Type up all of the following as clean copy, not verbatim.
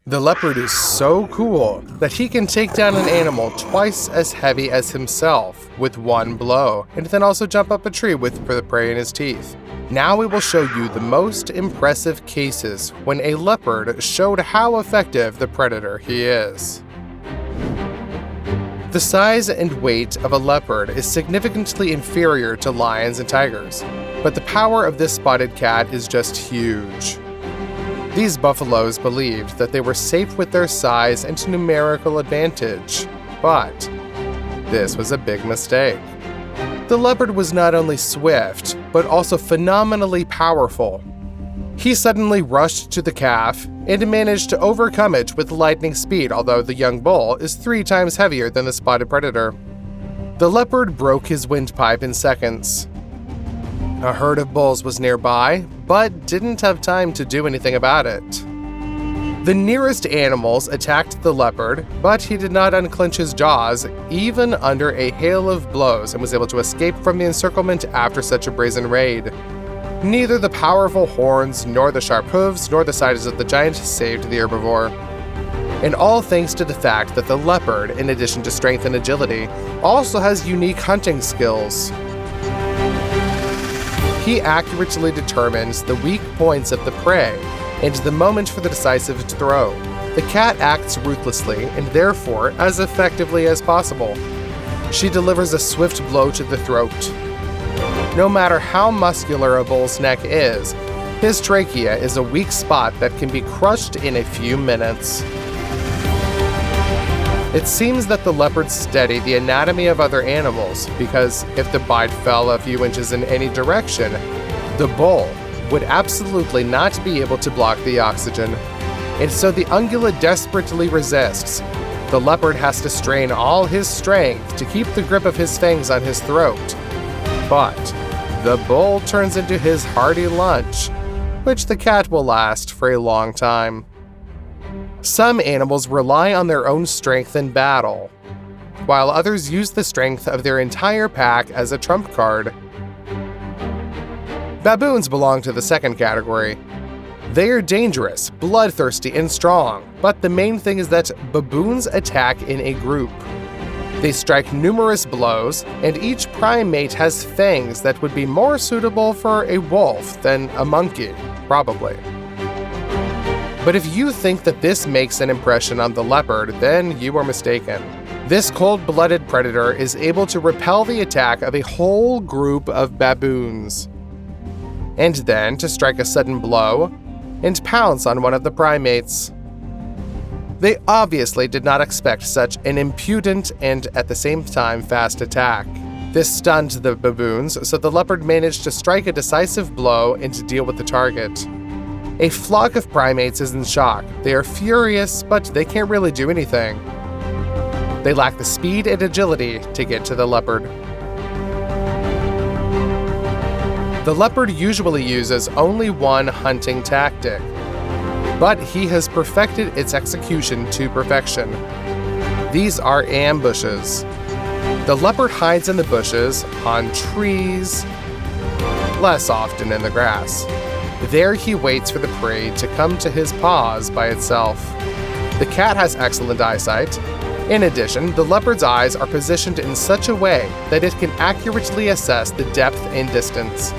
The leopard is so cool that he can take down an animal twice as heavy as himself with one blow, and then also jump up a tree with the prey in his teeth. Now we will show you the most impressive cases when a leopard showed how effective the predator he is. The size and weight of a leopard is significantly inferior to lions and tigers, but the power of this spotted cat is just huge. These buffaloes believed that they were safe with their size and numerical advantage, but this was a big mistake. The leopard was not only swift, but also phenomenally powerful. He suddenly rushed to the calf and managed to overcome it with lightning speed, although the young bull is 3 times heavier than the spotted predator. The leopard broke his windpipe in seconds. A herd of bulls was nearby, but didn't have time to do anything about it. The nearest animals attacked the leopard, but he did not unclench his jaws, even under a hail of blows, and was able to escape from the encirclement after such a brazen raid. Neither the powerful horns, nor the sharp hooves, nor the size of the giant saved the herbivore. And all thanks to the fact that the leopard, in addition to strength and agility, also has unique hunting skills. He accurately determines the weak points of the prey and the moment for the decisive throw. The cat acts ruthlessly and therefore as effectively as possible. She delivers a swift blow to the throat. No matter how muscular a bull's neck is, his trachea is a weak spot that can be crushed in a few minutes. It seems that the leopards study the anatomy of other animals, because if the bite fell a few inches in any direction, the bull would absolutely not be able to block the oxygen. And so the ungulate desperately resists. The leopard has to strain all his strength to keep the grip of his fangs on his throat. But the bull turns into his hearty lunch, which the cat will last for a long time. Some animals rely on their own strength in battle, while others use the strength of their entire pack as a trump card. Baboons belong to the second category. They are dangerous, bloodthirsty, and strong, but the main thing is that baboons attack in a group. They strike numerous blows, and each primate has fangs that would be more suitable for a wolf than a monkey, probably. But if you think that this makes an impression on the leopard, then you are mistaken. This cold-blooded predator is able to repel the attack of a whole group of baboons, and then to strike a sudden blow and pounce on one of the primates. They obviously did not expect such an impudent and at the same time fast attack. This stunned the baboons, so the leopard managed to strike a decisive blow and to deal with the target. A flock of primates is in shock. They are furious, but they can't really do anything. They lack the speed and agility to get to the leopard. The leopard usually uses only one hunting tactic, but he has perfected its execution to perfection. These are ambushes. The leopard hides in the bushes, on trees, less often in the grass. There he waits for the prey to come to his paws by itself. The cat has excellent eyesight. In addition, the leopard's eyes are positioned in such a way that it can accurately assess the depth and distance.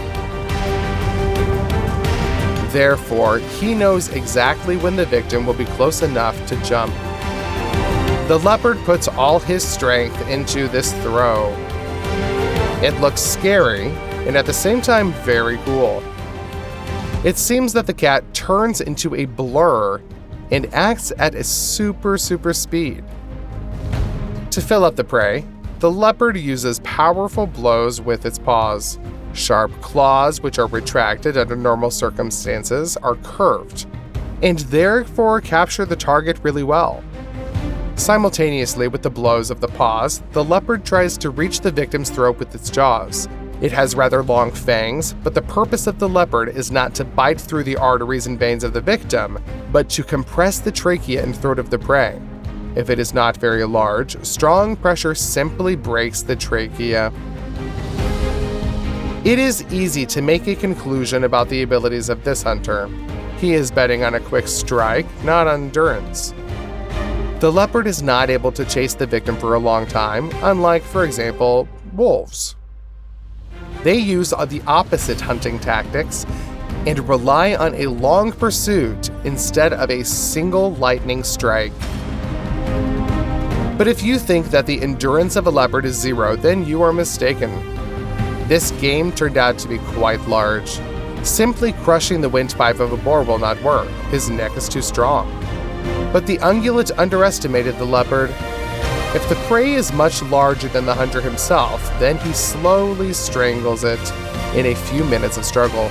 Therefore, he knows exactly when the victim will be close enough to jump. The leopard puts all his strength into this throw. It looks scary and at the same time very cool. It seems that the cat turns into a blur and acts at a super speed. To fill up the prey, the leopard uses powerful blows with its paws. Sharp claws, which are retracted under normal circumstances, are curved, and therefore capture the target really well. Simultaneously with the blows of the paws, the leopard tries to reach the victim's throat with its jaws. It has rather long fangs, but the purpose of the leopard is not to bite through the arteries and veins of the victim, but to compress the trachea and throat of the prey. If it is not very large, strong pressure simply breaks the trachea. It is easy to make a conclusion about the abilities of this hunter. He is betting on a quick strike, not on endurance. The leopard is not able to chase the victim for a long time, unlike, for example, wolves. They use the opposite hunting tactics and rely on a long pursuit instead of a single lightning strike. But if you think that the endurance of a leopard is 0, then you are mistaken. This game turned out to be quite large. Simply crushing the windpipe of a boar will not work. His neck is too strong. But the ungulate underestimated the leopard. If the prey is much larger than the hunter himself, then he slowly strangles it in a few minutes of struggle.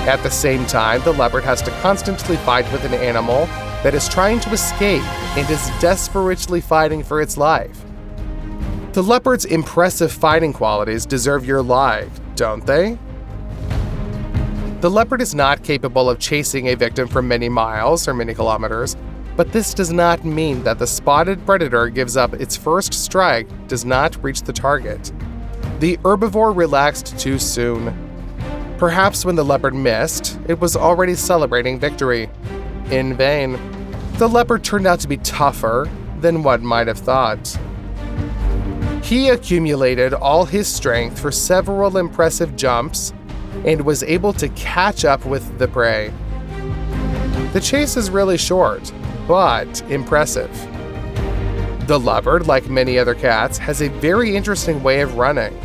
At the same time, the leopard has to constantly fight with an animal that is trying to escape and is desperately fighting for its life. The leopard's impressive fighting qualities deserve your like, don't they? The leopard is not capable of chasing a victim for many miles or many kilometers, but this does not mean that the spotted predator gives up its first strike does not reach the target. The herbivore relaxed too soon. Perhaps when the leopard missed, it was already celebrating victory. In vain. The leopard turned out to be tougher than one might have thought. He accumulated all his strength for several impressive jumps and was able to catch up with the prey. The chase is really short, but impressive. The leopard, like many other cats, has a very interesting way of running.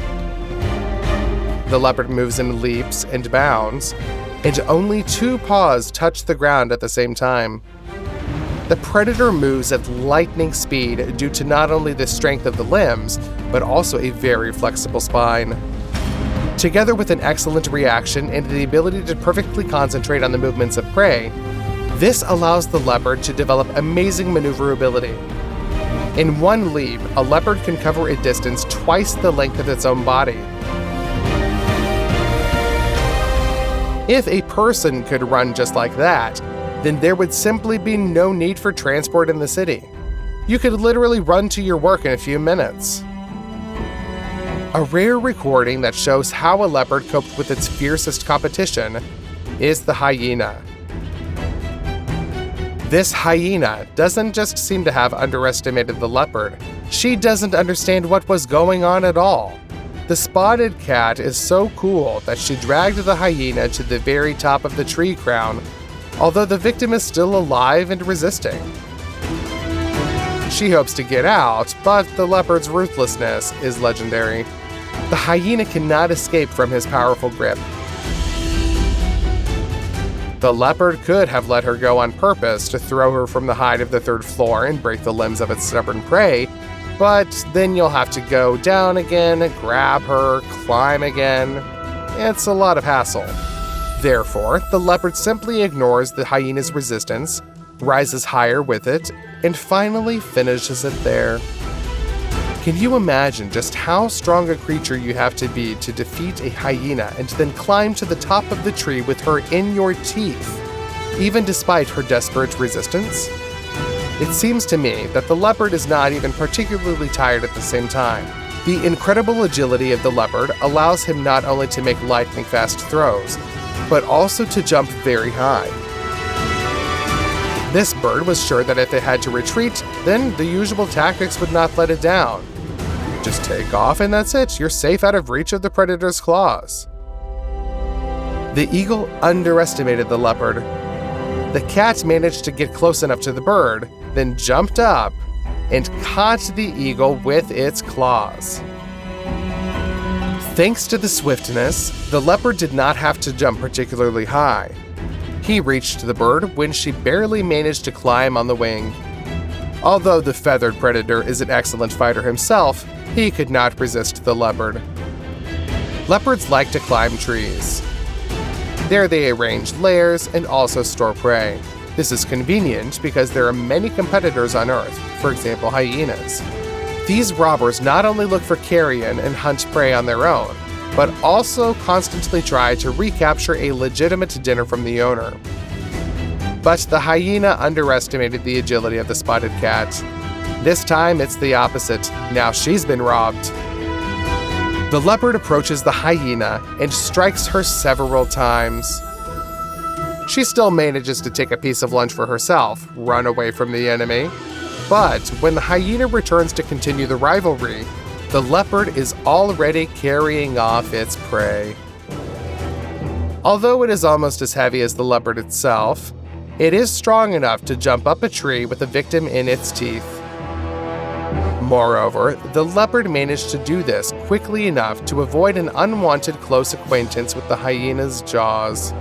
The leopard moves in leaps and bounds, and only 2 paws touch the ground at the same time. The predator moves at lightning speed due to not only the strength of the limbs, but also a very flexible spine. Together with an excellent reaction and the ability to perfectly concentrate on the movements of prey, this allows the leopard to develop amazing maneuverability. In one leap, a leopard can cover a distance twice the length of its own body. If a person could run just like that, then there would simply be no need for transport in the city. You could literally run to your work in a few minutes. A rare recording that shows how a leopard coped with its fiercest competition is the hyena. This hyena doesn't just seem to have underestimated the leopard, she doesn't understand what was going on at all. The spotted cat is so cool that she dragged the hyena to the very top of the tree crown, although the victim is still alive and resisting. She hopes to get out, but the leopard's ruthlessness is legendary. The hyena cannot escape from his powerful grip. The leopard could have let her go on purpose to throw her from the height of the 3rd floor and break the limbs of its stubborn prey, but then you'll have to go down again, grab her, climb again. It's a lot of hassle. Therefore, the leopard simply ignores the hyena's resistance, rises higher with it, and finally finishes it there. Can you imagine just how strong a creature you have to be to defeat a hyena and then climb to the top of the tree with her in your teeth, even despite her desperate resistance? It seems to me that the leopard is not even particularly tired at the same time. The incredible agility of the leopard allows him not only to make lightning-fast throws, but also to jump very high. This bird was sure that if it had to retreat, then the usual tactics would not let it down. Just take off and that's it, you're safe out of reach of the predator's claws. The eagle underestimated the leopard. The cat managed to get close enough to the bird, then jumped up and caught the eagle with its claws. Thanks to the swiftness, the leopard did not have to jump particularly high. He reached the bird when she barely managed to climb on the wing. Although the feathered predator is an excellent fighter himself, he could not resist the leopard. Leopards like to climb trees. There they arrange lairs and also store prey. This is convenient because there are many competitors on Earth, for example hyenas. These robbers not only look for carrion and hunt prey on their own, but also constantly try to recapture a legitimate dinner from the owner. But the hyena underestimated the agility of the spotted cat. This time it's the opposite. Now she's been robbed. The leopard approaches the hyena and strikes her several times. She still manages to take a piece of lunch for herself, run away from the enemy. But when the hyena returns to continue the rivalry, the leopard is already carrying off its prey. Although it is almost as heavy as the leopard itself, it is strong enough to jump up a tree with the victim in its teeth. Moreover, the leopard managed to do this quickly enough to avoid an unwanted close acquaintance with the hyena's jaws.